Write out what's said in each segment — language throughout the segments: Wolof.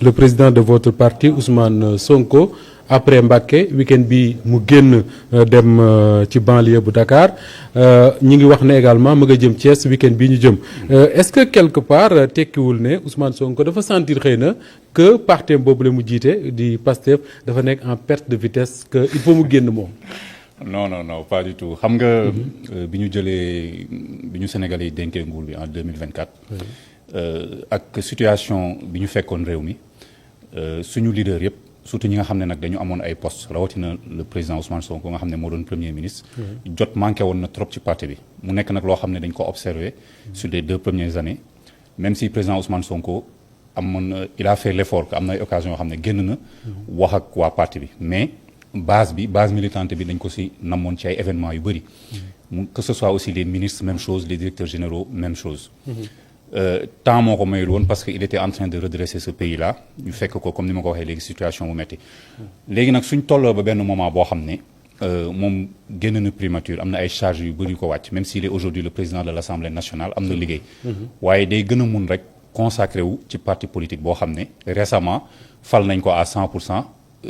Le président de votre parti Ousmane Sonko après Mbacké week-end bi mu génn dem ci banlieue bu Dakar ñi ngi wax ne également mu nga jëm Thiès week-end bii ñu jëm est-ce que quelque part tekkiwul ne Ousmane Sonko dafa sentir xëy na que parti boobu la mu jiite di Pastef dafa nekk en perte de vitesse que il faut mu génn moom. non pas du tout xam nga bi ñu Sénégalais yi dénkee nguur bi en 2024 ak situation bi ñu fekkoon réew mi suñu leader yëpp surtout ñi nga xam ne nag dañu amoon ay postes rawatina le président Ousmane Sonko nga xam ne moo doon premier ministre jot manqué woon na trop ci parti bi mu nekk nag loo xam ne dañ ko observé sur les 2 premières années même si président Ousmane Sonko il a fait l'effort que am na ay occasion yoo xam ne génn na wax ak waa parti bi mais base militante bi dañ ko si namoon ci ay événements yu bëri que ce soit aussi les ministres même chose les directeurs généraux même chose temps moo ko mayul woon parce que il était en train de redresser ce pays là ñu fekk ko comme ni ma ko waxee léegi situation bu metti léegi nag suñ tolloo ba benn moment boo xam ne moom génn na primature am na ay charges yu bëri yu ko wàcc même s'il est aujourd'hui le président de l'Assemblée nationale am na liggéey waaye day gën a mun rek consacré wu ci parti politique boo xam ne récemment fal nañ ko à 100%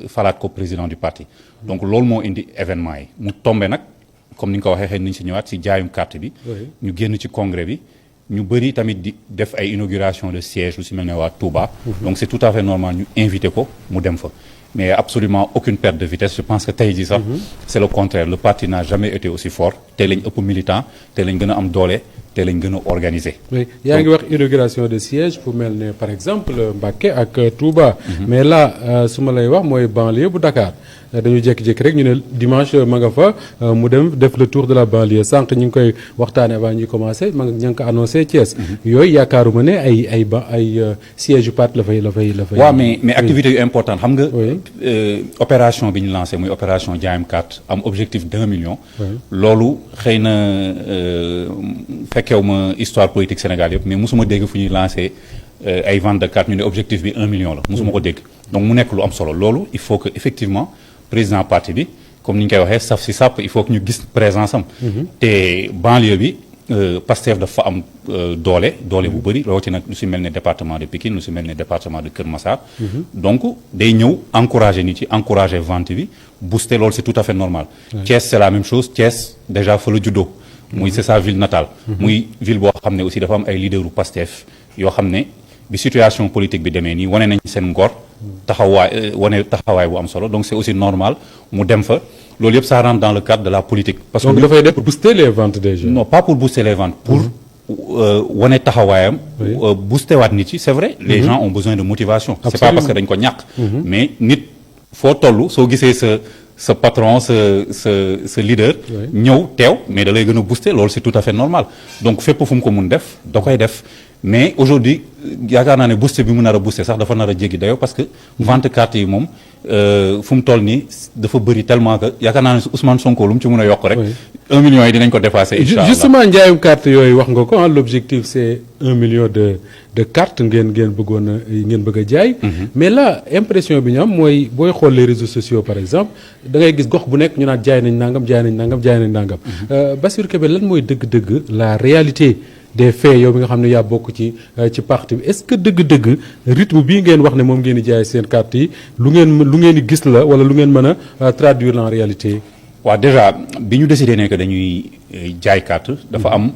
falaat ko président du parti donc loolu moo indi événement yi mu tombé nag comme ni nga ko waxee xëy nañ si ñëwaat si jaayum carte bi ñu génn ci congrès bi ñu bëri tamit di def ay inauguration de siège lu si mel ne waa Touba donc c'est tout à fait normal ñu invité ko mu dem fa mais absolument aucune perte de vitesse je pense que tey jii sax c'est le contraire le parti n'a jamais été aussi fort tey lañ ëpp militant tey lañ gën a am doole tey lañ gën a organiser. oui yaa ngi wax inauguration de siège fu mel ne par exemple Mbacké ak Touba. mais là su ma lay wax mooy banlieue bu Dakar dañu jékki-jékki rek ñu ne dimanche ma nga fa mu dem def le tour de la banlieue sànq ñu ngi koy waxtaanee avant ñuy commencer ma ña ngi ko annoncé Thiès. yooyu yaakaaruma ne ay siège yu parti la fay. waaw mais activité yu importante xam nga. opération bi ñu lancé muy opération jaayam carte am objectif d'1 million. loolu xëy na fekkew ma histoire politique Sénégal yëpp mais mosuma dégg fu ñuy lancé ay vente de carte ñu ne objectif bi 1 million la mosuma ko dégg donc mu nekk lu am solo loolu il faut que effectivement président parti bi comme ni ñu koy waxee saf si sàpp il faut que ñu gis présence am te banlieue bi Pastef dafa am doole bu bëri rawatina lu si mel ne département de Pikine lu si mel ne département de Kër Massar donc day ñëw encourager nit yi encourager vente bi booster loolu c'est tout à fait normal Thiès c'est la même chose Thiès déjà fa la juddoo muy c'est sa ville natale muy ville boo xam ne aussi dafa am ay leaderu Pastef yoo xam ne bi situation politique bi demee nii wane nañ seen ngor taxawaay bu am solo donc c'est aussi normal mu dem fa loolu yëpp ça rentre dans le cadre de la politique parce que donc dafay def pour booster les ventes déjà non pas pour booster les ventes pour wane taxawaayam booster waat nit yi c'est vrai les gens ont besoin de motivation c'est pas parce que dañ ko ñàkk mais nit foo toll soo gisee sa patron sa leader ñëw teew mais da lay gën a booster loolu c'est tout à fait normal donc fépp fu mu ko mun def da koy def mais aujourd'hui yaakaar naa ne booster bi mu nar a booster sax dafa nar a jéggi dayoo parce que vente carte yi moom fu mu toll nii dafa bëri tellement que yaakaar naa ne Ousmane Sonko lu mu ci mën a yokk rek 1 million yi dinañ ko dépasser incha allah justement njaayum carte yooyu wax nga ko l'objectif c'est 1 million de cartes ngeen bëgg a jaay mais là impression bi ñu am mooy booy xool les réseaux sociaux par exemple da ngay gis gox bu nekk ñu naan jaay nañ nangam Bassirou Kébé lan mooy dëgg-dëgg la réalité des faits yow bi nga xam ne yaa bokk ci parti bi est-ce que dëgg-dëgg rythme bii ngeen wax ne moom ngeen di jaay seen carte yi lu ngeen di gis la wala lu ngeen mën a traduire en réalité. waaw déjà bi ñu décidé ne que dañuy jaay carte dafa am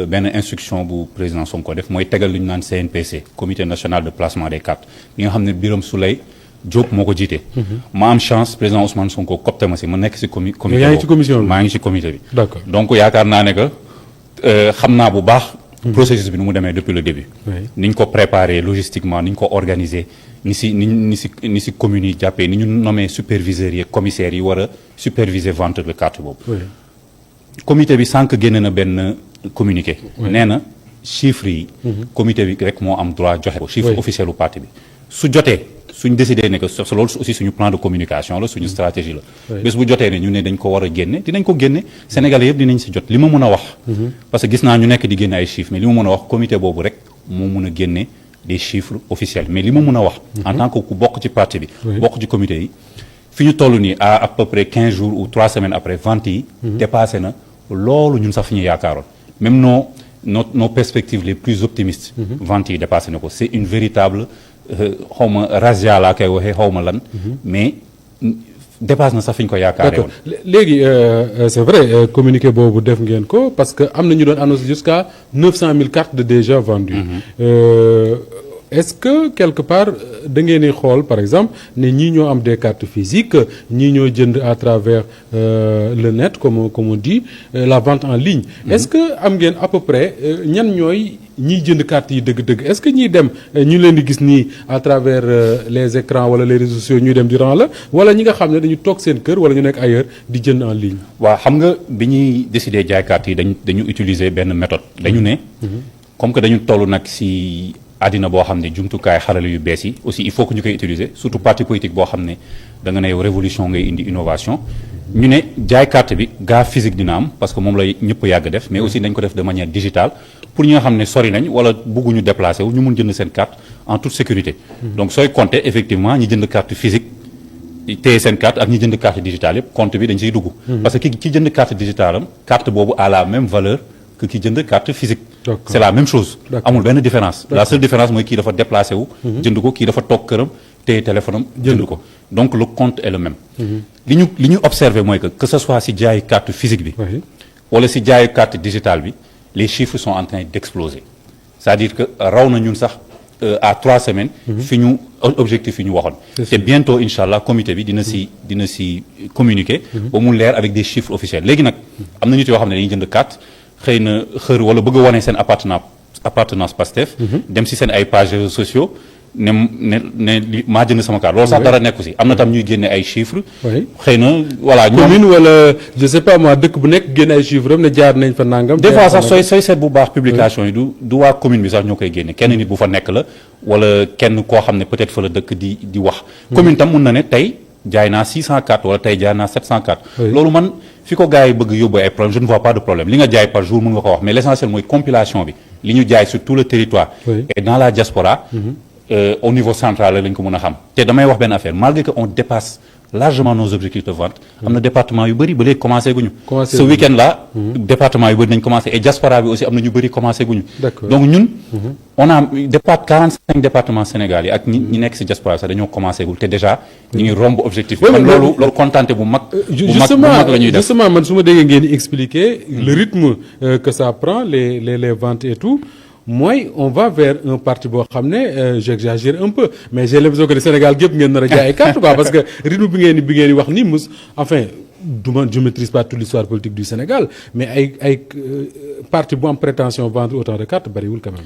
benn instruction bu président Sonko def mooy tegal lu ñu naan CNPC comité national de placement des cartes bi nga xam ne Birame Souleye Diop moo ko jiite. ma am chance président Ousmane Sonko copte ma si ma nekk si comité boobu yaa ngi ci commission bi maa ngi ci comité bi. d'accord donc yaakaar naa ne que xam naa bu baax. processus bi nu mu demee depuis le début. ni ñu ko préparer logistiquement ni ñu ko organiser ni si communes yi jàppee ni ñu nommé superviseurs yi commissaires yi war a superviser vente de carte boobu. comité bi sànq génne na benn communiqué. nee na chiffres yi. comité bi rek moo am droit joxe ko. chiffre officiel u parti bi su jotee. suñ décidé ne que loolu aussi suñu plan de communication la suñu stratégie la bés bu jotee ne ñu ne dañ ko war a génne dinañ ko génne Sénégalais yëpp dinañ si jot li ma mën a wax parce que gis naa ñu nekk di génne ay chiffres mais li ma mën a wax comité boobu rek moo mën a génne des chiffres officiels mais li ma mën a wax en tant que ku bokk ci parti bi bokk ci comité yi fi ñu toll nii à peu près 15 jours ou 3 semaines après vente yi dépassé na loolu ñun sax fi ñu yaakaaroon même nos perspectives les plus optimistes vente yi dépassé na ko c'est une véritable xaw ma razzia laa koy waxee xaw ma lan. mais dépasse na sax fi ñu ko yaakaaree woon. d'accord léegi c'est vrai communiqué boobu def ngeen ko parce que am na ñu doon annoncé jusqu'à 900 000 cartes de déjà vendues. Est-ce que quelque part da ngeen di xool par exemple ne ñii ñoo am des cartes physiques ñii ñoo jënd à travers le net comme on dit la vente en ligne. Est-ce que am ngeen à peu près ñan ñooy ñiy jënd cartes yi dëgg-dëgg est-ce que ñiy dem ñu leen di gis nii à travers les écrans wala les réseaux sociaux ñuy dem di ran la wala ñi nga xam ne dañu toog seen kër wala ñu nekk ailleurs di jënd en ligne. waaw xam nga bi ñuy décider jaay cartes yi dañu utiliser benn méthode. dañu ne. comme que dañu toll nag si. àddina boo xam ne jumtukaay xarala yu bees yi aussi il faut que ñu koy utiliser surtout parti politique boo xam ne da nga ne yow révolution ngay indi innovation ñu ne jaay carte bi gaa physique dina am parce que moom la ñëpp yàgg def mais aussi dañ ko def de manière digitale pour ñi nga xam ne sori nañ wala bëgguñu déplacer wu ñu mun jënd seen carte en toute sécurité. donc sooy compter effectivement ñi jënd carte physique téye seen carte ak ñi jënd carte digitale yëpp compte bi dañ siy dugg. parce que ki jënd carte digitale am carte boobu a la même valeur que ki jënd carte physique. c'est la même chose. amul benn différence. la seule différence mooy kii dafa déplacé wu. jënd ko kii dafa toog këram téye téléphone am jënd ko donc le compte est le même. li ñu observé mooy que ce soit si jaayu carte physique bi. wala si jaayu carte digitale bi les chiffres sont en train d'exploser c'est-à-dire que raw na ñun sax à 3 semaines. fi ñu objectif yi ñu waxoon. te bientôt incha allah comité bi dina si communiquer. ba mu leer avec des chiffres officiels léegi nag am na nit yoo xam ne dañuy jënd carte. xëy na xër wala bëgg a wane seen appartenance Pastef dem si seen ay pages réseaux sociaux ne maa jënd sama carte loolu sax dara nekku si am na tam ñuy génne ay chiffres xëy na voilà commune wala je sais pas moi dëkk bu nekk génne ay chiffres am ne jaar nañ fa nangam des fois sax sooy seet bu baax publication yi du waa commune bi sax ñoo koy génne kenn nit bu fa nekk la wala kenn koo xam ne peut-être fa la dëkk di wax commune tam mun na ne tey jaay naa 600 cartes wala tey jaay naa 700 cartes loolu man fi ko gars yi bëgg yóbbu ay problème je ne vois pas de problème li nga jaay par jour mën nga ko wax mais l'essentiel mooy compilation bi li ñu jaay sur tout le territoire et dans la diaspora au niveau central la ñu ko mën a xam te damay wax benn affaire malgré que on dépasse largement nos objectifs de vente am na département yu bëri ba léegi commencé guñu ce week-end là département yu bëri nañ commencé et diaspora bi aussi am na ñu bëri commencé guñu donc ñun on a 45 départements Sénégal yi ak ñi nekk si diaspora sax dañoo commencé gul te déjà ñu ngi romb objectif bi man loolu contenté bu mag la ñuy def justement man su ma déggee ngeen di expliquer le rythme que ça prend les ventes et tout mooy on va vers un parti boo xam ne j'exagère un peu mais j'ai l'impression que le Sénégal gépp ngeen nar a jaay ay carte quoi parce que rythme bi ngeen di wax ni enfin je maîtrise pas toute l'histoire politique du Sénégal mais ay parti bu am prétention vendre autant de cartes bariwul quand même.